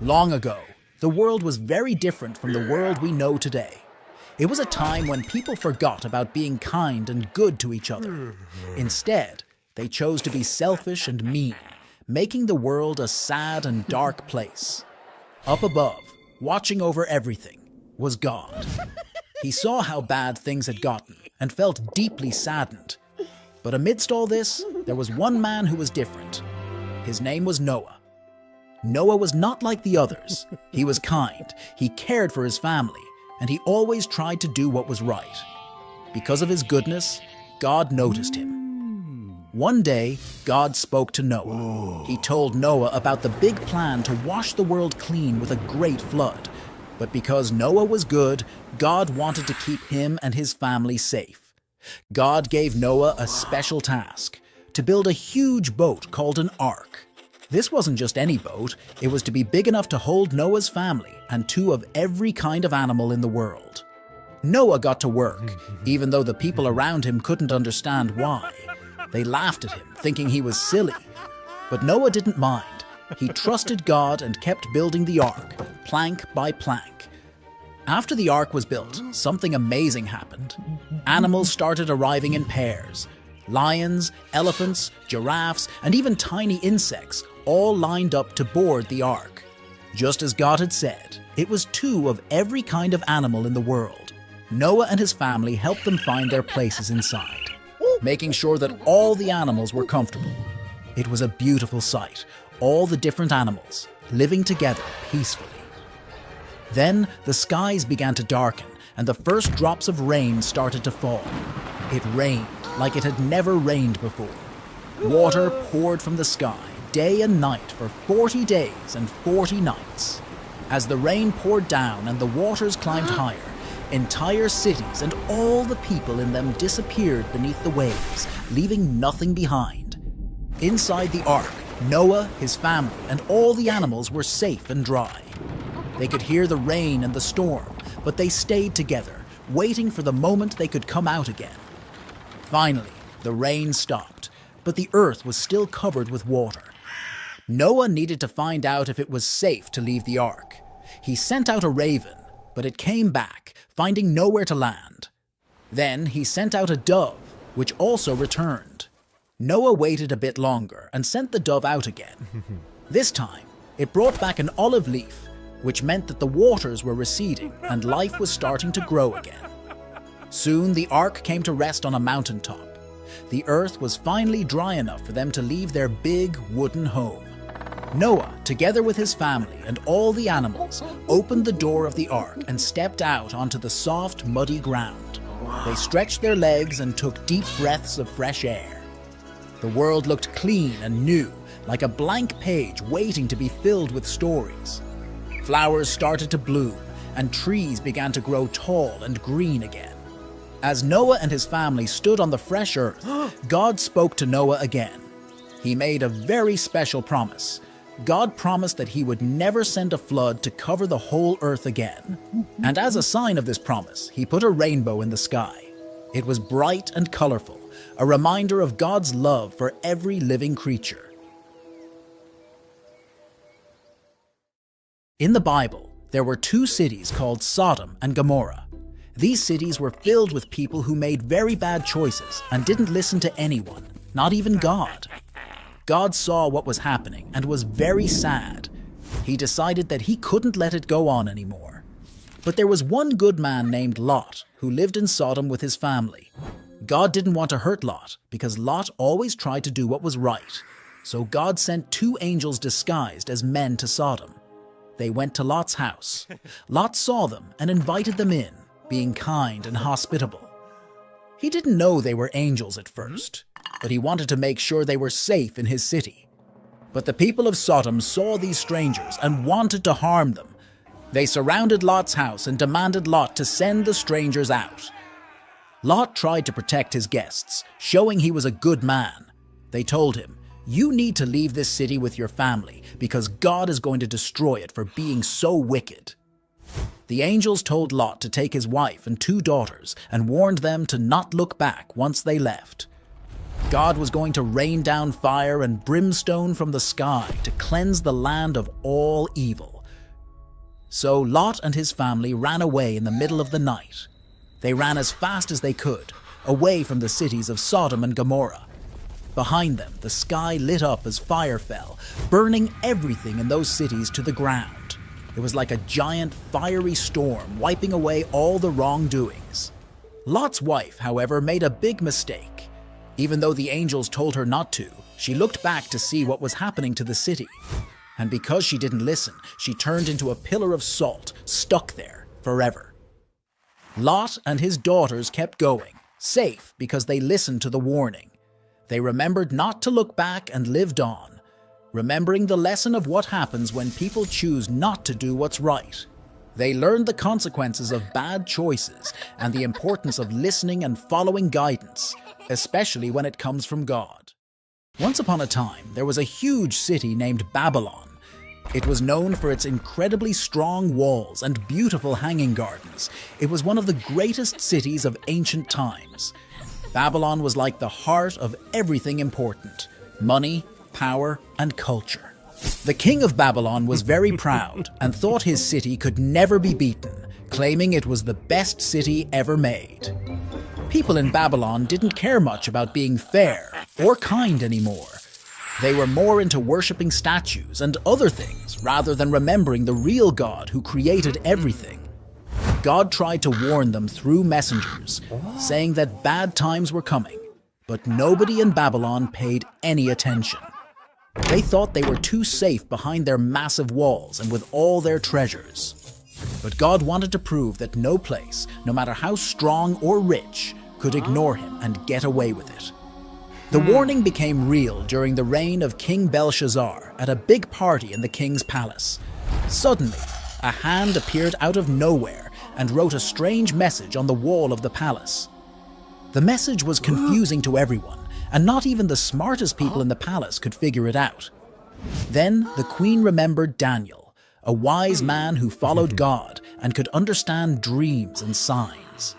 Long ago, the world was very different from the world we know today. It was a time when people forgot about being kind and good to each other. Instead, they chose to be selfish and mean, making the world a sad and dark place. Up above, watching over everything, was God. He saw how bad things had gotten and felt deeply saddened. But amidst all this, there was one man who was different. His name was Noah. Noah was not like the others. He was kind, he cared for his family, and he always tried to do what was right. Because of his goodness, God noticed him. One day, God spoke to Noah. He told Noah about the big plan to wash the world clean with a great flood. But because Noah was good, God wanted to keep him and his family safe. God gave Noah a special task, to build a huge boat called an ark. This wasn't just any boat, it was to be big enough to hold Noah's family and two of every kind of animal in the world. Noah got to work, even though the people around him couldn't understand why. They laughed at him, thinking he was silly. But Noah didn't mind. He trusted God and kept building the ark, plank by plank. After the ark was built, something amazing happened. Animals started arriving in pairs. Lions, elephants, giraffes, and even tiny insects all lined up to board the ark. Just as God had said, it was two of every kind of animal in the world. Noah and his family helped them find their places inside, making sure that all the animals were comfortable. It was a beautiful sight, all the different animals living together peacefully. Then the skies began to darken and the first drops of rain started to fall. It rained like it had never rained before. Water poured from the sky day and night for 40 days and 40 nights. As the rain poured down and the waters climbed higher, entire cities and all the people in them disappeared beneath the waves, leaving nothing behind. Inside the ark, Noah, his family, and all the animals were safe and dry. They could hear the rain and the storm, but they stayed together, waiting for the moment they could come out again. Finally, the rain stopped, but the earth was still covered with water. Noah needed to find out if it was safe to leave the ark. He sent out a raven, but it came back, finding nowhere to land. Then he sent out a dove, which also returned. Noah waited a bit longer and sent the dove out again. This time, it brought back an olive leaf, which meant that the waters were receding and life was starting to grow again. Soon the ark came to rest on a mountaintop. The earth was finally dry enough for them to leave their big wooden home. Noah, together with his family and all the animals, opened the door of the ark and stepped out onto the soft, muddy ground. They stretched their legs and took deep breaths of fresh air. The world looked clean and new, like a blank page waiting to be filled with stories. Flowers started to bloom, and trees began to grow tall and green again. As Noah and his family stood on the fresh earth, God spoke to Noah again. He made a very special promise. God promised that he would never send a flood to cover the whole earth again. And as a sign of this promise, he put a rainbow in the sky. It was bright and colorful, a reminder of God's love for every living creature. In the Bible, there were two cities called Sodom and Gomorrah. These cities were filled with people who made very bad choices and didn't listen to anyone, not even God. God saw what was happening and was very sad. He decided that he couldn't let it go on anymore. But there was one good man named Lot who lived in Sodom with his family. God didn't want to hurt Lot because Lot always tried to do what was right. So God sent two angels disguised as men to Sodom. They went to Lot's house. Lot saw them and invited them in, being kind and hospitable. He didn't know they were angels at first, but he wanted to make sure they were safe in his city. But the people of Sodom saw these strangers and wanted to harm them. They surrounded Lot's house and demanded Lot to send the strangers out. Lot tried to protect his guests, showing he was a good man. They told him, "You need to leave this city with your family because God is going to destroy it for being so wicked." The angels told Lot to take his wife and two daughters and warned them to not look back once they left. God was going to rain down fire and brimstone from the sky to cleanse the land of all evil. So Lot and his family ran away in the middle of the night. They ran as fast as they could, away from the cities of Sodom and Gomorrah. Behind them, the sky lit up as fire fell, burning everything in those cities to the ground. It was like a giant fiery storm wiping away all the wrongdoings. Lot's wife, however, made a big mistake. Even though the angels told her not to, she looked back to see what was happening to the city. And because she didn't listen, she turned into a pillar of salt, stuck there forever. Lot and his daughters kept going, safe because they listened to the warning. They remembered not to look back and lived on, remembering the lesson of what happens when people choose not to do what's right. They learned the consequences of bad choices and the importance of listening and following guidance, especially when it comes from God. Once upon a time, there was a huge city named Babylon. It was known for its incredibly strong walls and beautiful hanging gardens. It was one of the greatest cities of ancient times. Babylon was like the heart of everything important: money, power, and culture. The king of Babylon was very proud and thought his city could never be beaten, claiming it was the best city ever made. People in Babylon didn't care much about being fair or kind anymore. They were more into worshipping statues and other things rather than remembering the real God who created everything. God tried to warn them through messengers, saying that bad times were coming, but nobody in Babylon paid any attention. They thought they were too safe behind their massive walls and with all their treasures. But God wanted to prove that no place, no matter how strong or rich, could ignore him and get away with it. The warning became real during the reign of King Belshazzar at a big party in the king's palace. Suddenly, a hand appeared out of nowhere and wrote a strange message on the wall of the palace. The message was confusing to everyone, and not even the smartest people in the palace could figure it out. Then the queen remembered Daniel, a wise man who followed God and could understand dreams and signs.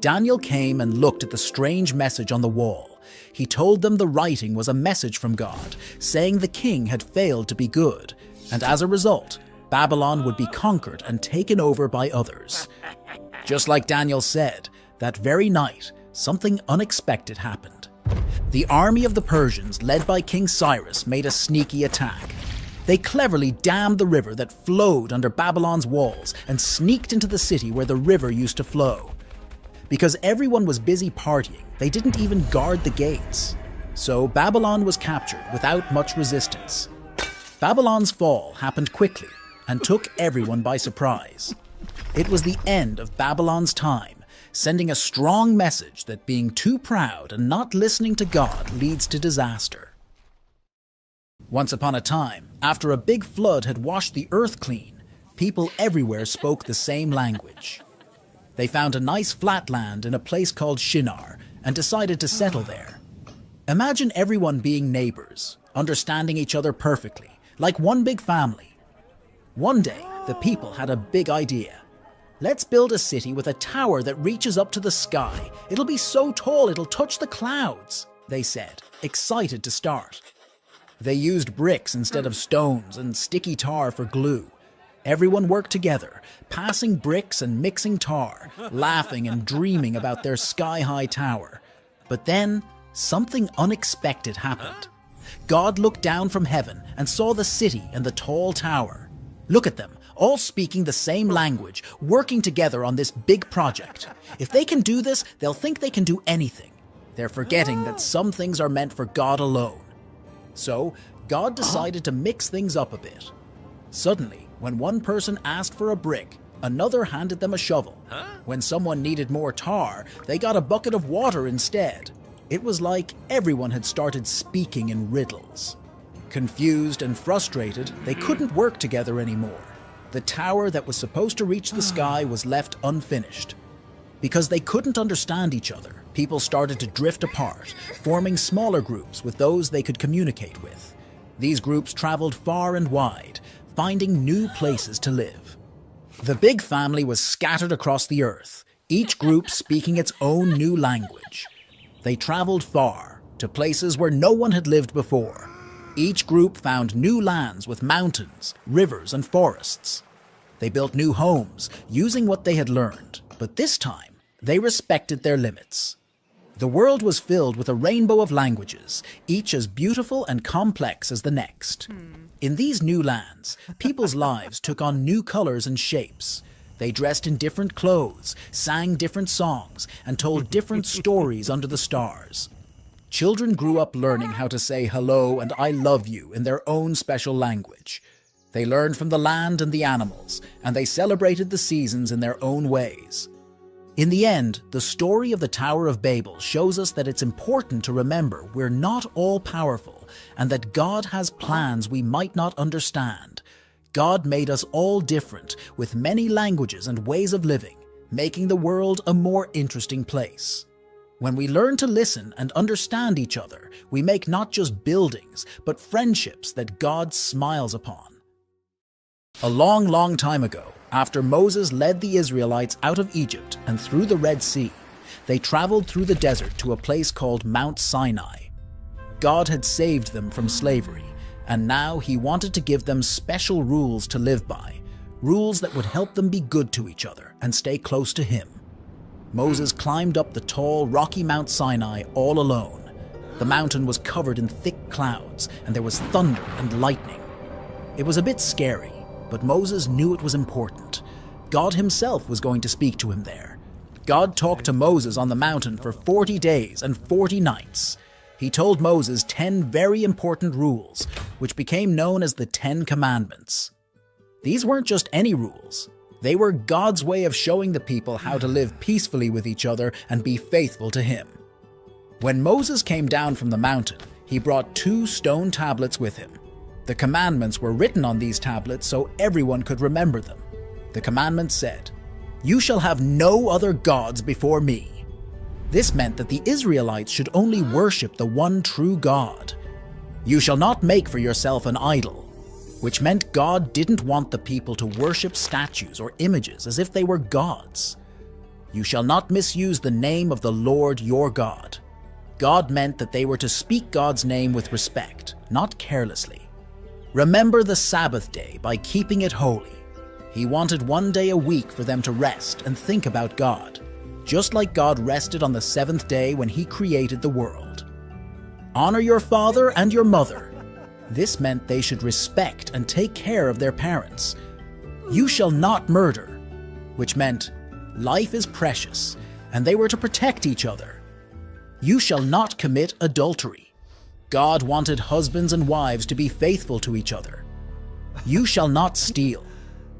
Daniel came and looked at the strange message on the wall. He told them the writing was a message from God, saying the king had failed to be good, and as a result, Babylon would be conquered and taken over by others. Just like Daniel said, that very night, something unexpected happened. The army of the Persians, led by King Cyrus, made a sneaky attack. They cleverly dammed the river that flowed under Babylon's walls and sneaked into the city where the river used to flow. Because everyone was busy partying, they didn't even guard the gates. So Babylon was captured without much resistance. Babylon's fall happened quickly and took everyone by surprise. It was the end of Babylon's time, sending a strong message that being too proud and not listening to God leads to disaster. Once upon a time, after a big flood had washed the earth clean, people everywhere spoke the same language. They found a nice flat land in a place called Shinar and decided to settle there. Imagine everyone being neighbors, understanding each other perfectly, like one big family. One day, the people had a big idea. Let's build a city with a tower that reaches up to the sky. It'll be so tall it'll touch the clouds, they said, excited to start. They used bricks instead of stones and sticky tar for glue. Everyone worked together, passing bricks and mixing tar, laughing and dreaming about their sky-high tower. But then, something unexpected happened. God looked down from heaven and saw the city and the tall tower. Look at them, all speaking the same language, working together on this big project. If they can do this, they'll think they can do anything. They're forgetting that some things are meant for God alone. So, God decided to mix things up a bit. Suddenly, when one person asked for a brick, another handed them a shovel. When someone needed more tar, they got a bucket of water instead. It was like everyone had started speaking in riddles. Confused and frustrated, they couldn't work together anymore. The tower that was supposed to reach the sky was left unfinished. Because they couldn't understand each other, people started to drift apart, forming smaller groups with those they could communicate with. These groups traveled far and wide, finding new places to live. The big family was scattered across the earth, each group speaking its own new language. They traveled far, to places where no one had lived before. Each group found new lands with mountains, rivers, and forests. They built new homes, using what they had learned, but this time, they respected their limits. The world was filled with a rainbow of languages, each as beautiful and complex as the next. In these new lands, people's lives took on new colors and shapes. They dressed in different clothes, sang different songs, and told different stories under the stars. Children grew up learning how to say hello and I love you in their own special language. They learned from the land and the animals, and they celebrated the seasons in their own ways. In the end, the story of the Tower of Babel shows us that it's important to remember we're not all powerful and that God has plans we might not understand. God made us all different, with many languages and ways of living, making the world a more interesting place. When we learn to listen and understand each other, we make not just buildings, but friendships that God smiles upon. A long, long time ago, after Moses led the Israelites out of Egypt and through the Red Sea, they traveled through the desert to a place called Mount Sinai. God had saved them from slavery, and now he wanted to give them special rules to live by, rules that would help them be good to each other and stay close to him. Moses climbed up the tall, rocky Mount Sinai all alone. The mountain was covered in thick clouds, and there was thunder and lightning. It was a bit scary, but Moses knew it was important. God himself was going to speak to him there. God talked to Moses on the mountain for 40 days and 40 nights. He told Moses 10 very important rules, which became known as the 10 Commandments. These weren't just any rules. They were God's way of showing the people how to live peacefully with each other and be faithful to him. When Moses came down from the mountain, he brought 2 stone tablets with him. The commandments were written on these tablets so everyone could remember them. The commandments said, "You shall have no other gods before me." This meant that the Israelites should only worship the one true God. "You shall not make for yourself an idol," which meant God didn't want the people to worship statues or images as if they were gods. "You shall not misuse the name of the Lord your God." God meant that they were to speak God's name with respect, not carelessly. Remember the Sabbath day by keeping it holy. He wanted one day a week for them to rest and think about God, just like God rested on the 7th day when he created the world. Honor your father and your mother. This meant they should respect and take care of their parents. You shall not murder, which meant life is precious, and they were to protect each other. You shall not commit adultery. God wanted husbands and wives to be faithful to each other. You shall not steal,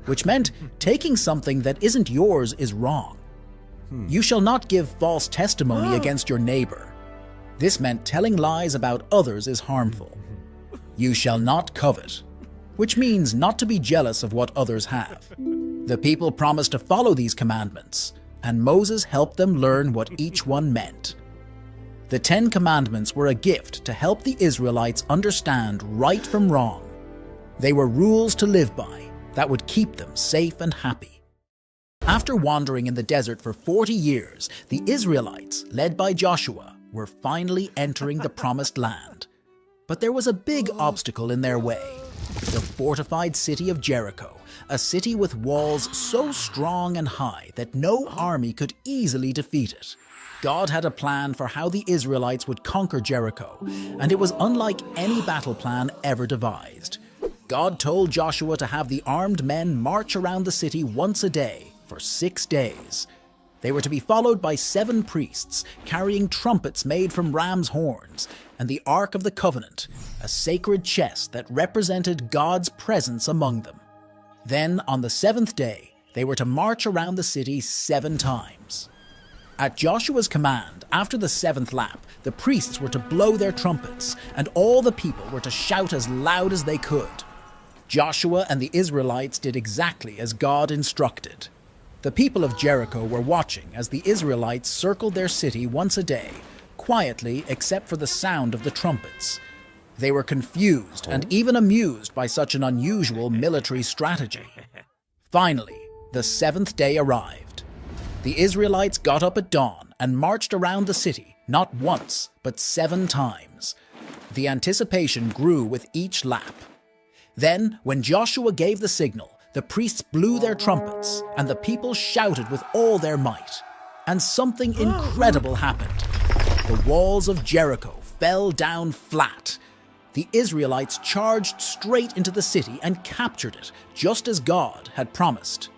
which meant taking something that isn't yours is wrong. You shall not give false testimony against your neighbor. This meant telling lies about others is harmful. You shall not covet, which means not to be jealous of what others have. The people promised to follow these commandments, and Moses helped them learn what each one meant. The 10 Commandments were a gift to help the Israelites understand right from wrong. They were rules to live by that would keep them safe and happy. After wandering in the desert for 40 years, the Israelites, led by Joshua, were finally entering the Promised Land. But there was a big obstacle in their way: the fortified city of Jericho, a city with walls so strong and high that no army could easily defeat it. God had a plan for how the Israelites would conquer Jericho, and it was unlike any battle plan ever devised. God told Joshua to have the armed men march around the city once a day for 6 days. They were to be followed by 7 priests carrying trumpets made from ram's horns, and the Ark of the Covenant, a sacred chest that represented God's presence among them. Then, on the 7th day, they were to march around the city 7 times. At Joshua's command, after the 7th lap, the priests were to blow their trumpets, and all the people were to shout as loud as they could. Joshua and the Israelites did exactly as God instructed. The people of Jericho were watching as the Israelites circled their city once a day, quietly except for the sound of the trumpets. They were confused and even amused by such an unusual military strategy. Finally, the 7th day arrived. The Israelites got up at dawn and marched around the city, not once, but 7 times. The anticipation grew with each lap. Then, when Joshua gave the signal, The priests blew their trumpets, and the people shouted with all their might. And something incredible happened. The walls of Jericho fell down flat. The Israelites charged straight into the city and captured it, just as God had promised.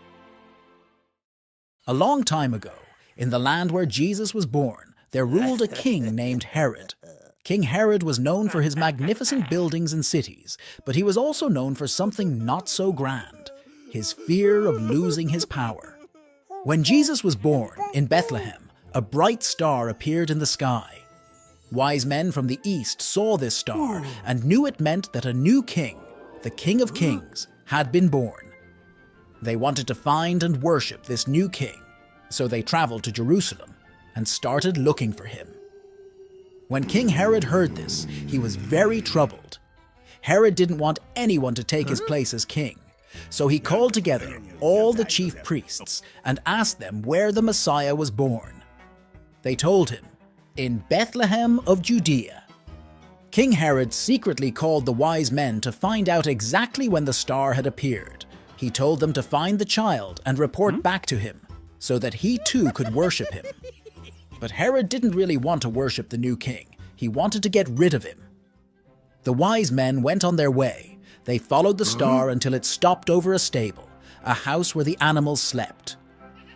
A long time ago, in the land where Jesus was born, there ruled a king named Herod. King Herod was known for his magnificent buildings and cities, but he was also known for something not so grand: his fear of losing his power. When Jesus was born in Bethlehem, a bright star appeared in the sky. Wise men from the east saw this star and knew it meant that a new king, the King of Kings, had been born. They wanted to find and worship this new king, so they traveled to Jerusalem and started looking for him. When King Herod heard this, he was very troubled. Herod didn't want anyone to take his place as king, so he called together all the chief priests and asked them where the Messiah was born. They told him, "In Bethlehem of Judea." King Herod secretly called the wise men to find out exactly when the star had appeared. He told them to find the child and report back to him, so that he too could worship him. But Herod didn't really want to worship the new king. He wanted to get rid of him. The wise men went on their way. They followed the star until it stopped over a stable, a house where the animals slept.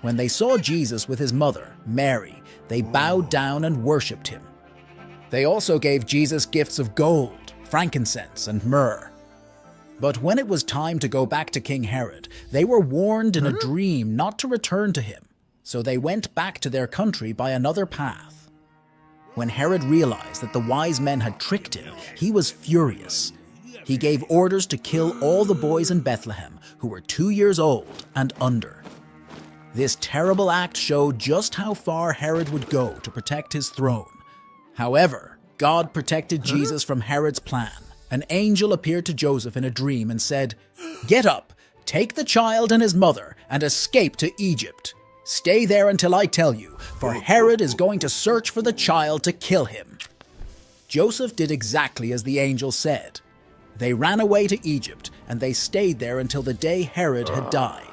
When they saw Jesus with his mother, Mary, they bowed down and worshipped him. They also gave Jesus gifts of gold, frankincense, and myrrh. But when it was time to go back to King Herod, they were warned in a dream not to return to him, so they went back to their country by another path. When Herod realized that the wise men had tricked him, he was furious. He gave orders to kill all the boys in Bethlehem who were 2 years old and under. This terrible act showed just how far Herod would go to protect his throne. However, God protected Jesus from Herod's plan. An angel appeared to Joseph in a dream and said, "Get up, take the child and his mother, and escape to Egypt. Stay there until I tell you, for Herod is going to search for the child to kill him." Joseph did exactly as the angel said. They ran away to Egypt, and they stayed there until the day Herod had died.